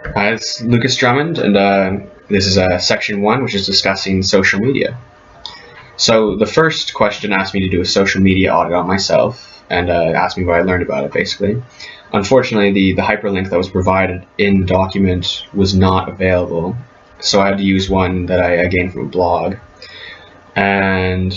It's Lucas Drummond, and this is section 1, which is discussing social media. So the first question asked me to do a social media audit on myself, and asked me what I learned about it, basically. Unfortunately, the hyperlink that was provided in the document was not available, so I had to use one that I gained from a blog, and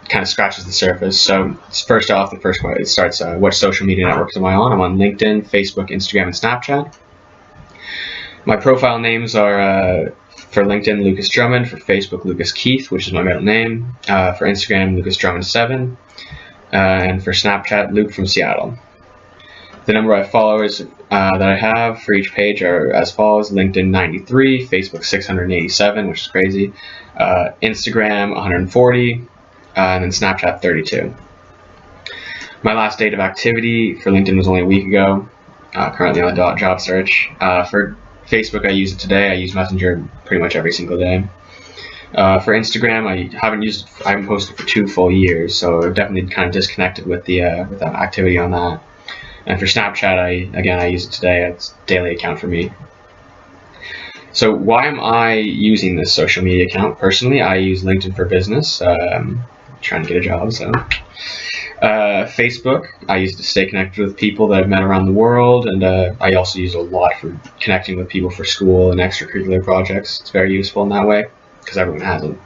kind of scratches the surface. So first off, the first question, it starts, what social media networks am I on? I'm on LinkedIn, Facebook, Instagram, and Snapchat. My profile names are, for LinkedIn, Lucas Drummond; for Facebook, Lucas Keith, which is my middle name; for Instagram, Lucas Drummond 7; and for Snapchat, Luke from Seattle. The number of followers that I have for each page are as follows: LinkedIn 93, Facebook 687, which is crazy, Instagram 140, and then Snapchat 32. My last date of activity for LinkedIn was only a week ago. Currently on a job search. For Facebook, I use it today. I use Messenger pretty much every single day. For Instagram, I haven't posted for 2 full years, so I've definitely kind of disconnected with the activity on that. And for Snapchat, I use it today. It's a daily account for me. So why am I using this social media account? Personally, I use LinkedIn for business. Trying to get a job, so. Facebook, I use to stay connected with people that I've met around the world, and I also use it a lot for connecting with people for school and extracurricular projects. It's very useful in that way, because everyone has them.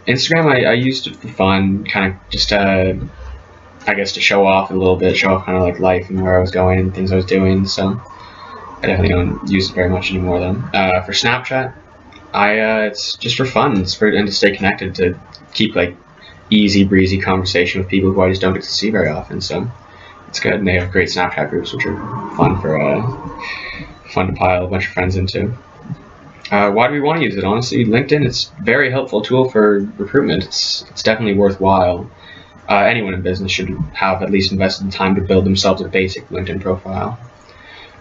Instagram, I used it for fun, kind of just I guess to show off a little bit, show off kind of like life and where I was going and things I was doing, so I definitely don't use it very much anymore though. For Snapchat, it's just for fun, and to stay connected, to keep like easy breezy conversation with people who I just don't get to see very often, so it's good. And they have great Snapchat groups, which are fun to pile a bunch of friends into. Why do we want to use it? Honestly, LinkedIn, it's a very helpful tool for recruitment. It's definitely worthwhile. Anyone in business should have at least invested time to build themselves a basic LinkedIn profile.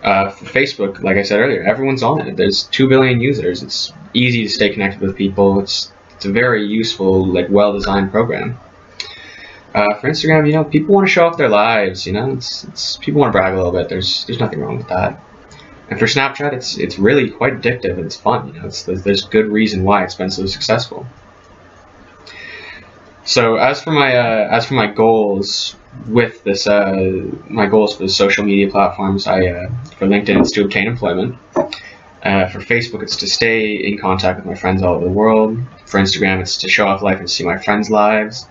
For Facebook, like I said earlier, everyone's on it. There's 2 billion users. It's easy to stay connected with people. It's a very useful, like, well-designed program. For Instagram, people want to show off their lives. It's people want to brag a little bit. There's nothing wrong with that. And for Snapchat, it's really quite addictive and it's fun. There's good reason why it's been so successful. So as for my goals with this, my goals for the social media platforms, for LinkedIn, it's to obtain employment. For Facebook, it's to stay in contact with my friends all over the world. For Instagram, it's to show off life and see my friends' lives.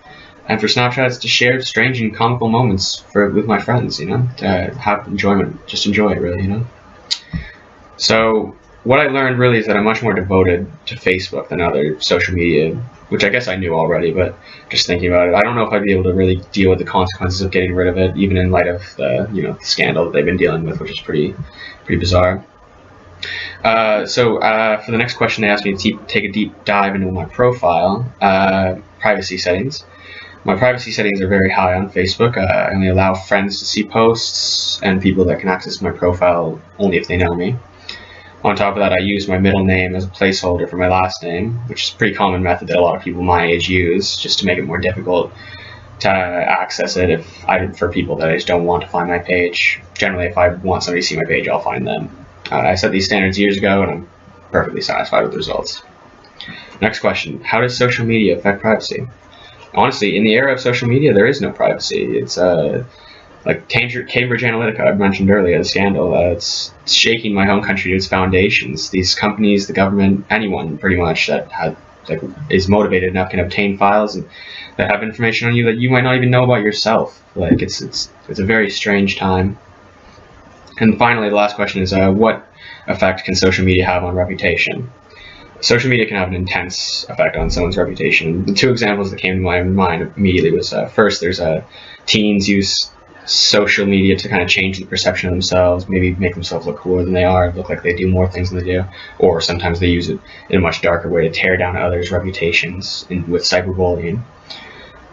And for Snapchat, it's to share strange and comical moments with my friends, to have enjoyment, just enjoy it really, So what I learned really is that I'm much more devoted to Facebook than other social media, which I guess I knew already, but just thinking about it, I don't know if I'd be able to really deal with the consequences of getting rid of it, even in light of the scandal that they've been dealing with, which is pretty bizarre. So for the next question, they asked me to take a deep dive into my profile, privacy settings. My privacy settings are very high on Facebook. I only allow friends to see posts and people that can access my profile only if they know me. On top of that, I use my middle name as a placeholder for my last name, which is a pretty common method that a lot of people my age use, just to make it more difficult to access it for people that I just don't want to find my page. Generally, if I want somebody to see my page, I'll find them. I set these standards years ago, and I'm perfectly satisfied with the results. Next question: how does social media affect privacy? Honestly, in the era of social media, there is no privacy. It's like Cambridge Analytica, I mentioned earlier, the scandal. It's shaking my home country to its foundations. These companies, the government, anyone pretty much that is motivated enough can obtain files and that have information on you that you might not even know about yourself. Like it's a very strange time. And finally, the last question is, what effect can social media have on reputation? Social media can have an intense effect on someone's reputation. The 2 examples that came to my mind immediately was, first, there's teens use social media to kind of change the perception of themselves, maybe make themselves look cooler than they are, look like they do more things than they do, or sometimes they use it in a much darker way to tear down others' reputations with cyberbullying.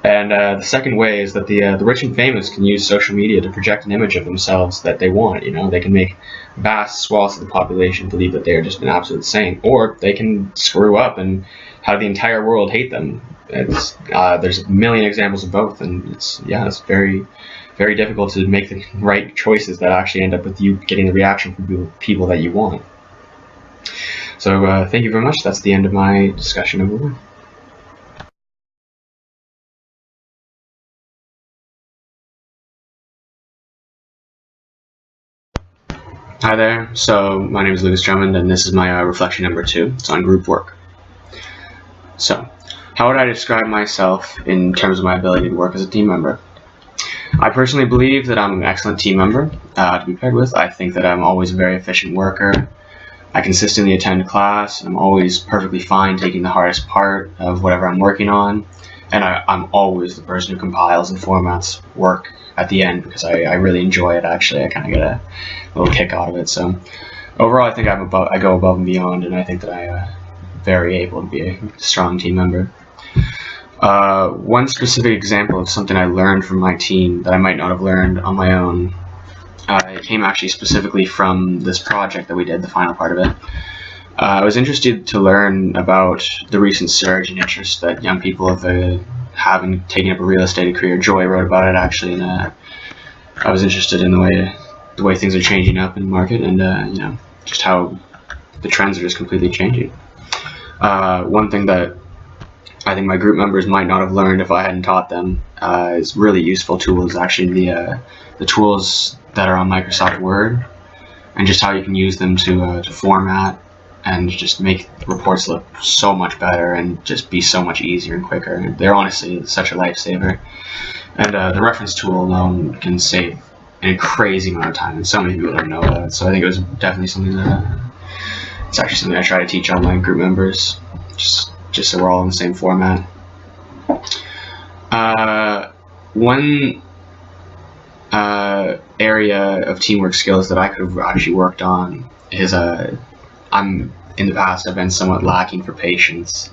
And the second way is that the rich and famous can use social media to project an image of themselves that they want. They can make vast swaths of the population believe that they're just an absolute saint, or they can screw up and have the entire world hate them. There's a million examples of both, and it's very, very difficult to make the right choices that actually end up with you getting the reaction from people that you want. So thank you very much. That's the end of my discussion number 1. Hi there, so my name is Lucas Drummond, and this is my reflection number 2. It's on group work. So, how would I describe myself in terms of my ability to work as a team member? I personally believe that I'm an excellent team member to be paired with. I think that I'm always a very efficient worker. I consistently attend class. I'm always perfectly fine taking the hardest part of whatever I'm working on. And I'm always the person who compiles and formats work at the end because I really enjoy it, actually. I kind of get a little kick out of it. So overall, I think I go above and beyond, and I think that I'm very able to be a strong team member. One specific example of something I learned from my team that I might not have learned on my own, it came actually specifically from this project that we did, the final part of it. I was interested to learn about the recent surge in interest that young people have in taking up a real estate career. Joy wrote about it, actually, and I was interested in the way things are changing up in the market, and you know, just how the trends are just completely changing. One thing that I think my group members might not have learned if I hadn't taught them is really useful tools, actually, the tools that are on Microsoft Word, and just how you can use them to format and just make reports look so much better and just be so much easier and quicker. They're honestly such a lifesaver. And the reference tool alone can save a crazy amount of time, and so many people don't know that. So I think it was definitely something that it's actually something I try to teach all my group members, just so we're all in the same format. One area of teamwork skills that I could have actually worked on is in the past I've been somewhat lacking for patience,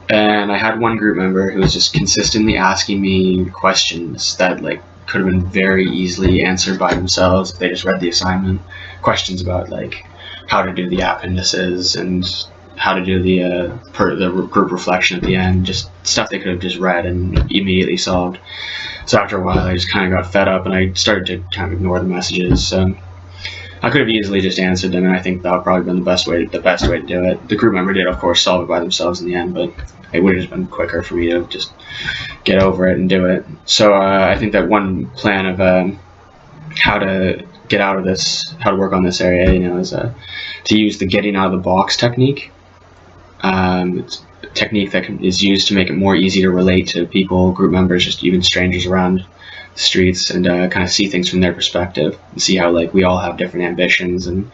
and I had one group member who was just consistently asking me questions that could have been very easily answered by themselves if they just read the assignment. Questions about how to do the appendices and how to do the group reflection at the end, just stuff they could have just read and immediately solved. So after a while I just kind of got fed up and I started to kind of ignore the messages. I could have easily just answered them, and I think that would probably been the best way to do it. The group member did, of course, solve it by themselves in the end, but it would have just been quicker for me to just get over it and do it. So I think that one plan of how to get out of this, how to work on this area, is to use the getting out of the box technique. It's a technique that is used to make it more easy to relate to people, group members, just even strangers around the streets, and kind of see things from their perspective and see how we all have different ambitions, and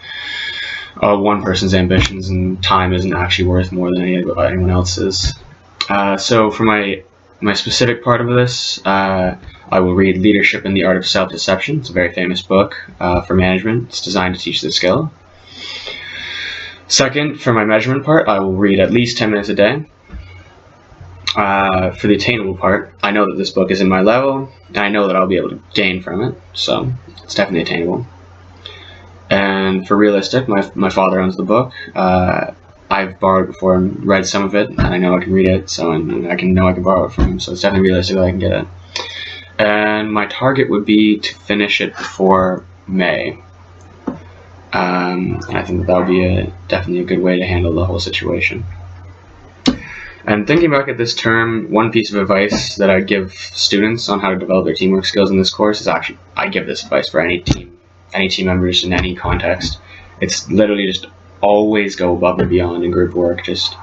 one person's ambitions and time isn't actually worth more than anyone else's. So for my specific part of this, I will read Leadership and the Art of Self-Deception. It's a very famous book for management. It's designed to teach this skill. Second, for my measurement part, I will read at least 10 minutes a day. For the attainable part, I know that this book is in my level, and I know that I'll be able to gain from it, so it's definitely attainable. And for realistic, my father owns the book. I've borrowed it before and read some of it, and I know I can read it, so I know I can borrow it from him, so it's definitely realistic that I can get it. And my target would be to finish it before May. And I think that would be definitely a good way to handle the whole situation. And thinking back at this term, one piece of advice that I give students on how to develop their teamwork skills in this course is actually, I give this advice for any team members in any context. It's literally just always go above and beyond in group work. Just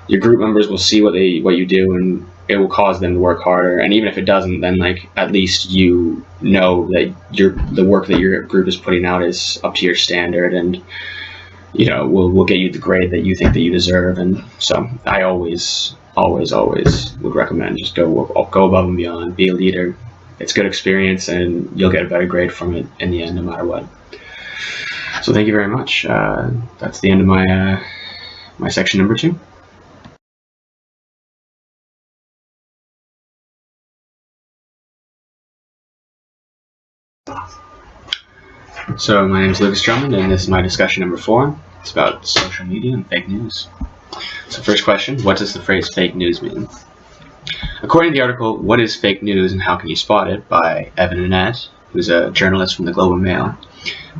your group members will see what you do, and it will cause them to work harder. And even if it doesn't, then at least you know that the work that your group is putting out is up to your standard, and will get you the grade that you think that you deserve. And so I always would recommend just go above and beyond, be a leader. It's good experience, and you'll get a better grade from it in the end, no matter what. So thank you very much. That's the end of my section number 2. So my name is Lucas Drummond, and this is my discussion number 4. It's about social media and fake news. So first question, what does the phrase fake news mean? According to the article, What is Fake News and How Can You Spot It, by Evan Annette, who's a journalist from the Globe and Mail,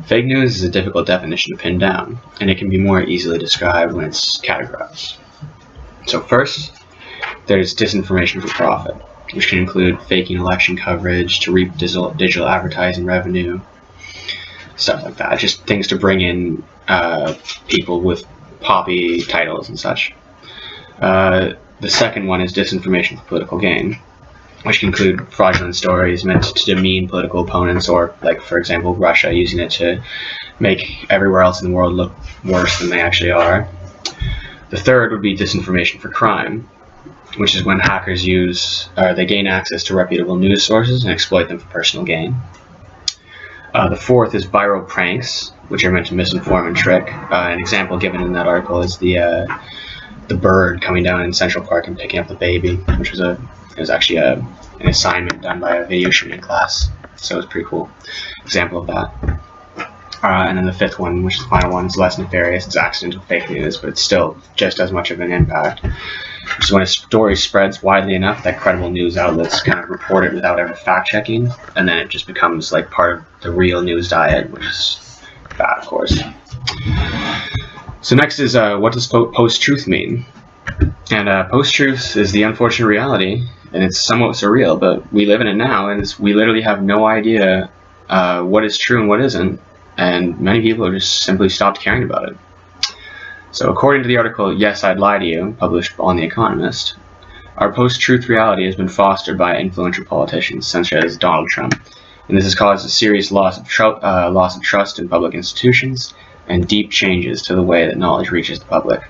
fake news is a difficult definition to pin down, and it can be more easily described when it's categorized. So first, there's disinformation for profit, which can include faking election coverage to reap digital advertising revenue, stuff like that. Just things to bring in people with poppy titles and such. The second one is disinformation for political gain, which can include fraudulent stories meant to demean political opponents, or, like, for example, Russia using it to make everywhere else in the world look worse than they actually are. The third would be disinformation for crime, which is when hackers they gain access to reputable news sources and exploit them for personal gain. The fourth is viral pranks, which are meant to misinform and trick. An example given in that article is the bird coming down in Central Park and picking up the baby, which was actually an assignment done by a video shooting class. So it was a pretty cool example of that. And then the fifth one, which is the final one, is less nefarious. It's accidental fake news, but it's still just as much of an impact. So when a story spreads widely enough that credible news outlets kind of report it without ever fact-checking, and then it just becomes like part of the real news diet, which is bad, of course. So next is, what does post-truth mean? And post-truth is the unfortunate reality, and it's somewhat surreal, but we live in it now, and we literally have no idea what is true and what isn't, and many people have just simply stopped caring about it. So according to the article, Yes, I'd Lie to You, published on The Economist, our post-truth reality has been fostered by influential politicians such as Donald Trump, and this has caused a serious loss of trust in public institutions and deep changes to the way that knowledge reaches the public.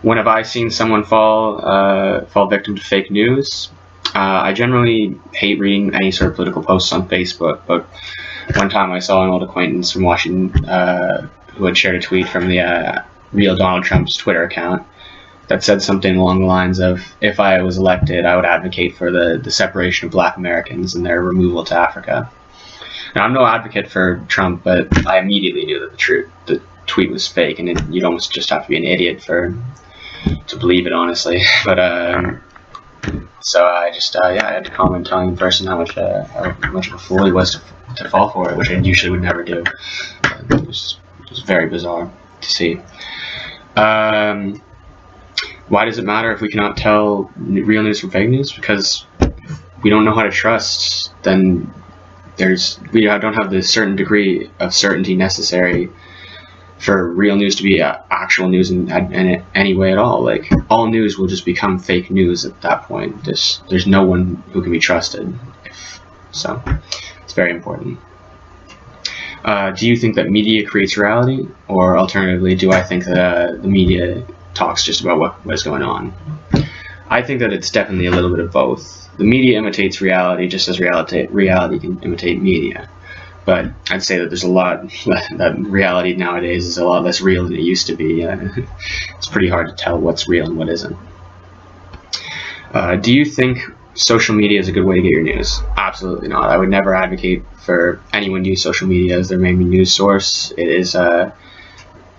When have I seen someone fall victim to fake news? I generally hate reading any sort of political posts on Facebook, but one time I saw an old acquaintance from Washington who had shared a tweet from the real Donald Trump's Twitter account that said something along the lines of, if I was elected, I would advocate for the separation of black Americans and their removal to Africa. Now, I'm no advocate for Trump, but I immediately knew that the tweet was fake, and you'd almost just have to be an idiot to believe it, honestly. But so I just I had to comment telling the person how much of a fool he was to fall for it, which I usually would never do. It was very bizarre to see. Why does it matter if we cannot tell real news from fake news? Because we don't know how to trust. Then we don't have the certain degree of certainty necessary for real news to be actual news in any way at all. Like, all news will just become fake news at that point. There's no one who can be trusted. So it's very important. Do you think that media creates reality, or alternatively, do I think that the media talks just about what is going on? I think that it's definitely a little bit of both. The media imitates reality just as reality can imitate media. But I'd say that there's a lot that reality nowadays is a lot less real than it used to be. It's pretty hard to tell what's real and what isn't. Do you think social media is a good way to get your news? Absolutely not. I would never advocate for anyone to use social media as their main news source. It is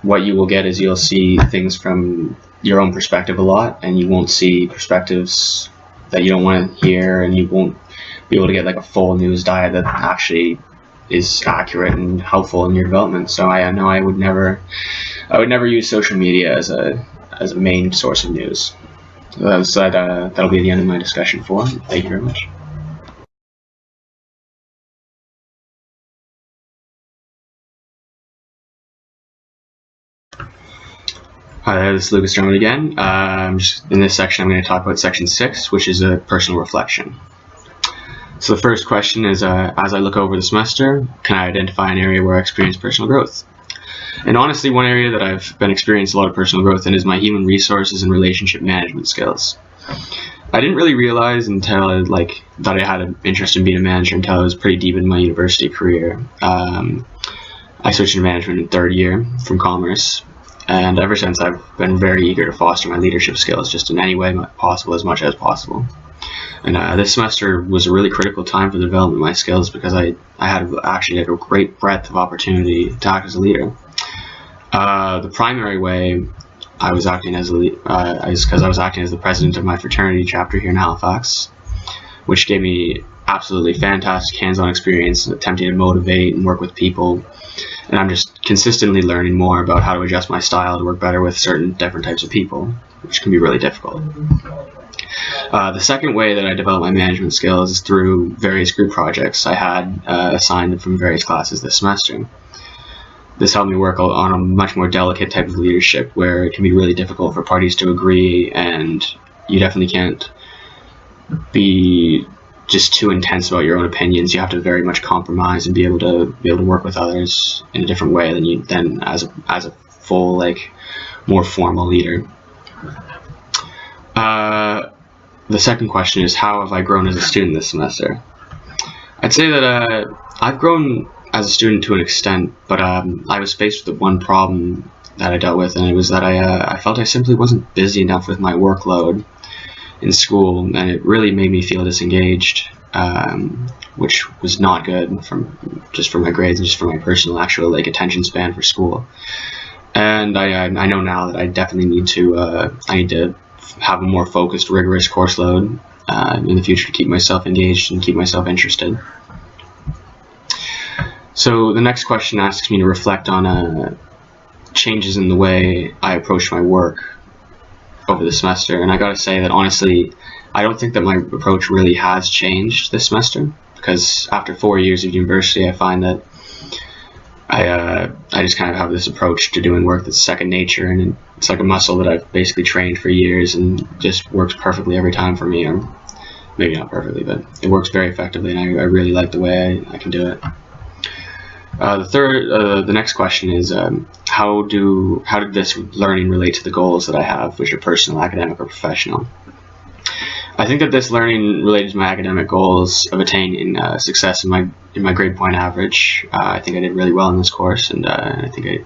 what you will get is you'll see things from your own perspective a lot, and you won't see perspectives that you don't want to hear, and you won't be able to get like a full news diet that actually is accurate and helpful in your development. So I would never use social media as a main source of news. So that'll be the end of my discussion for. Thank you very much. Hi, this is Lucas Drummond again. In this section, I'm going to talk about Section 6, which is a personal reflection. So the first question is, as I look over the semester, can I identify an area where I experience personal growth? And honestly, one area that I've been experiencing a lot of personal growth in is my human resources and relationship management skills. I didn't really realize until that I had an interest in being a manager until I was pretty deep in my university career. I switched to management in third year from commerce, and ever since I've been very eager to foster my leadership skills just in any way possible, as much as possible. And this semester was a really critical time for the development of my skills because I had actually a great breadth of opportunity to act as a leader. The primary way I was acting as because I was acting as the president of my fraternity chapter here in Halifax, which gave me absolutely fantastic hands-on experience attempting to motivate and work with people. And I'm just consistently learning more about how to adjust my style to work better with certain different types of people, which can be really difficult. The second way that I developed my management skills is through various group projects I had assigned from various classes this semester. This helped me work on a much more delicate type of leadership where it can be really difficult for parties to agree, and you definitely can't be just too intense about your own opinions. You have to very much compromise and be able to work with others in a different way than as a full, like, more formal leader. The second question is, how have I grown as a student this semester? I'd say that I've grown as a student to an extent, but I was faced with one problem that I dealt with, and it was that I felt I simply wasn't busy enough with my workload in school, and it really made me feel disengaged, which was not good just for my grades and just for my personal actual attention span for school. And I know now that I definitely need to have a more focused, rigorous course load in the future to keep myself engaged and keep myself interested. So the next question asks me to reflect on changes in the way I approach my work over the semester, and I gotta say that honestly, I don't think that my approach really has changed this semester, because after 4 years of university, I find that I just kind of have this approach to doing work that's second nature, and it's like a muscle that I've basically trained for years and just works perfectly every time for me, or maybe not perfectly, but it works very effectively, and I really like the way I can do it. The next question is, how did this learning relate to the goals that I have, which are personal, academic, or professional? I think that this learning related to my academic goals of attaining success in my grade point average. I think I did really well in this course, and I think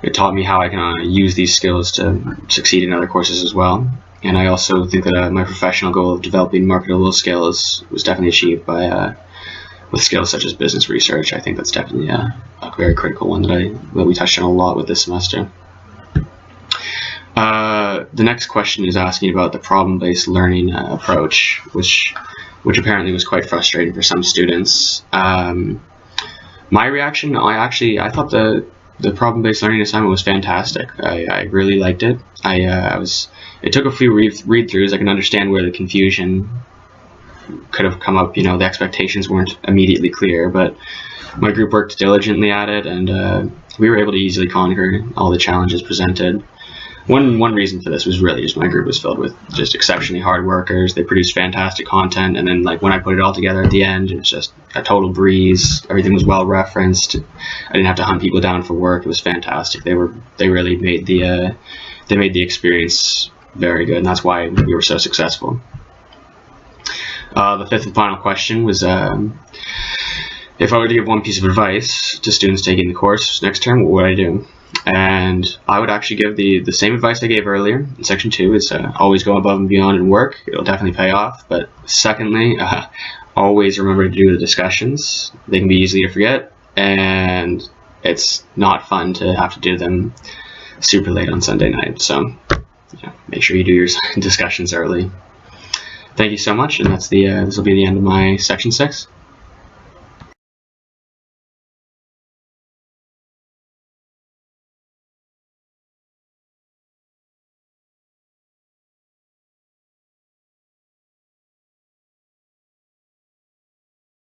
it taught me how I can use these skills to succeed in other courses as well. And I also think that my professional goal of developing marketable skills was definitely achieved by with skills such as business research. I think that's definitely a very critical one that we touched on a lot with this semester. The next question is asking about the problem-based learning approach, which apparently was quite frustrating for some students. My reaction, I thought the problem-based learning assignment was fantastic. I really liked it. It took a few read-throughs. I can understand where the confusion could have come up. The expectations weren't immediately clear, but my group worked diligently at it, and we were able to easily conquer all the challenges presented. One reason for this was really just my group was filled with just exceptionally hard workers. They produced fantastic content, and then when I put it all together at the end, it was just a total breeze. Everything was well referenced. I didn't have to hunt people down for work. It was fantastic. They really made the experience very good, and that's why we were so successful. The fifth and final question was, if I were to give one piece of advice to students taking the course next term, what would I do? And I would actually give the same advice I gave earlier in section 2, is always go above and beyond in work. It'll definitely pay off. But secondly, always remember to do the discussions. They can be easy to forget, and it's not fun to have to do them super late on Sunday night. So make sure you do your discussions early. Thank you so much, and this will be the end of my section 6.